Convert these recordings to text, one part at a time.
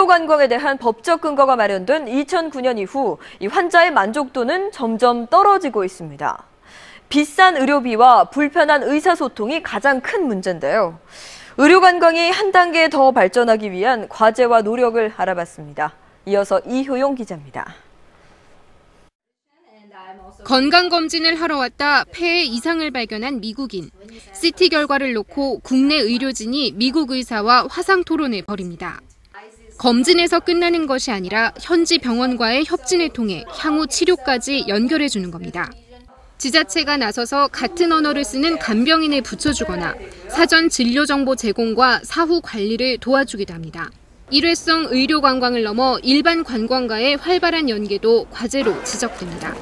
의료관광에 대한 법적 근거가 마련된 2009년 이후 이 환자의 만족도는 점점 떨어지고 있습니다. 비싼 의료비와 불편한 의사소통이 가장 큰 문제인데요. 의료관광이 한 단계 더 발전하기 위한 과제와 노력을 알아봤습니다. 이어서 이효용 기자입니다. 건강검진을 하러 왔다 폐에 이상을 발견한 미국인. CT 결과를 놓고 국내 의료진이 미국 의사와 화상 토론을 벌입니다. 검진에서 끝나는 것이 아니라 현지 병원과의 협진을 통해 향후 치료까지 연결해 주는 겁니다. 지자체가 나서서 같은 언어를 쓰는 간병인을 붙여주거나 사전 진료 정보 제공과 사후 관리를 도와주기도 합니다. 일회성 의료 관광을 넘어 일반 관광과의 활발한 연계도 과제로 지적됩니다.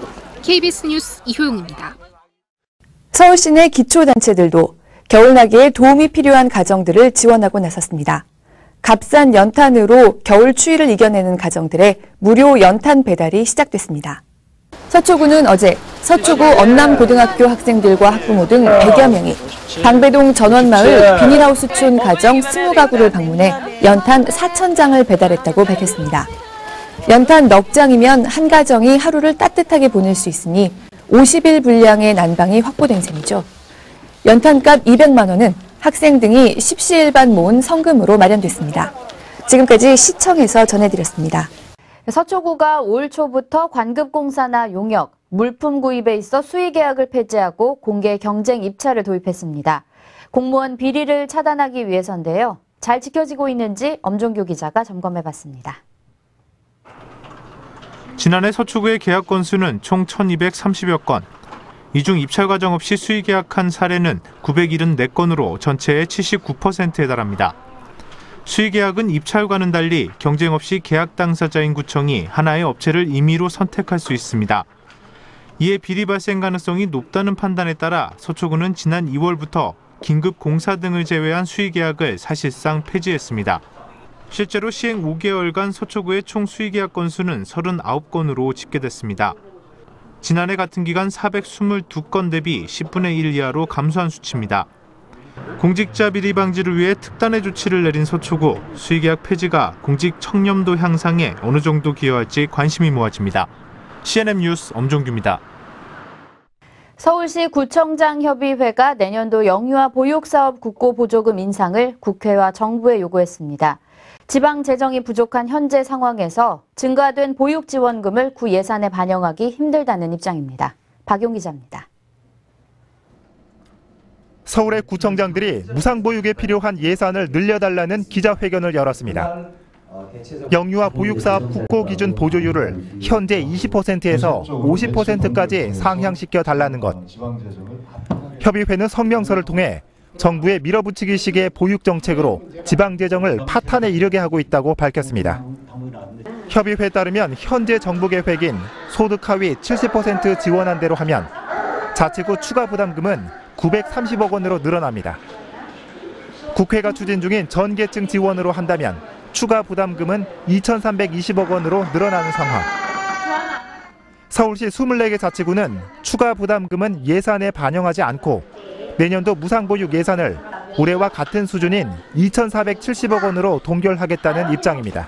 KBS 뉴스 이효용입니다. 서울시 내 기초단체들도 겨울나기에 도움이 필요한 가정들을 지원하고 나섰습니다. 값싼 연탄으로 겨울 추위를 이겨내는 가정들의 무료 연탄 배달이 시작됐습니다. 서초구는 어제 서초구 언남고등학교 학생들과 학부모 등 100여 명이 방배동 전원마을 비닐하우스촌 가정 20가구를 방문해 연탄 4,000장을 배달했다고 밝혔습니다. 연탄 넉 장이면 한 가정이 하루를 따뜻하게 보낼 수 있으니 50일 분량의 난방이 확보된 셈이죠. 연탄값 200만 원은 학생 등이 십시일반 모은 성금으로 마련됐습니다. 지금까지 시청에서 전해드렸습니다. 서초구가 올 초부터 관급공사나 용역, 물품 구입에 있어 수의계약을 폐지하고 공개 경쟁 입찰을 도입했습니다. 공무원 비리를 차단하기 위해서인데요. 잘 지켜지고 있는지 엄종규 기자가 점검해봤습니다. 지난해 서초구의 계약 건수는 총 1,230여 건. 이 중 입찰 과정 없이 수의계약한 사례는 974건으로 전체의 79%에 달합니다. 수의계약은 입찰과는 달리 경쟁 없이 계약 당사자인 구청이 하나의 업체를 임의로 선택할 수 있습니다. 이에 비리 발생 가능성이 높다는 판단에 따라 서초구는 지난 2월부터 긴급 공사 등을 제외한 수의계약을 사실상 폐지했습니다. 실제로 시행 5개월간 서초구의 총 수의계약 건수는 39건으로 집계됐습니다. 지난해 같은 기간 422건 대비 10분의 1 이하로 감소한 수치입니다. 공직자 비리 방지를 위해 특단의 조치를 내린 서초구, 수의계약 폐지가 공직 청렴도 향상에 어느 정도 기여할지 관심이 모아집니다. CNN 뉴스 엄종규입니다. 서울시 구청장협의회가 내년도 영유아 보육사업 국고보조금 인상을 국회와 정부에 요구했습니다. 지방 재정이 부족한 현재 상황에서 증가된 보육지원금을 구 예산에 반영하기 힘들다는 입장입니다. 박용 기자입니다. 서울의 구청장들이 무상보육에 필요한 예산을 늘려달라는 기자회견을 열었습니다. 영유아 보육사업 국고기준 보조율을 현재 20%에서 50%까지 상향시켜 달라는 것. 협의회는 성명서를 통해 정부의 밀어붙이기식의 보육정책으로 지방재정을 파탄에 이르게 하고 있다고 밝혔습니다. 협의회에 따르면 현재 정부 계획인 소득 하위 70% 지원한 대로 하면 자치구 추가 부담금은 930억 원으로 늘어납니다. 국회가 추진 중인 전계층 지원으로 한다면 추가 부담금은 2,320억 원으로 늘어나는 상황. 서울시 24개 자치구는 추가 부담금은 예산에 반영하지 않고 내년도 무상보육 예산을 올해와 같은 수준인 2,470억 원으로 동결하겠다는 입장입니다.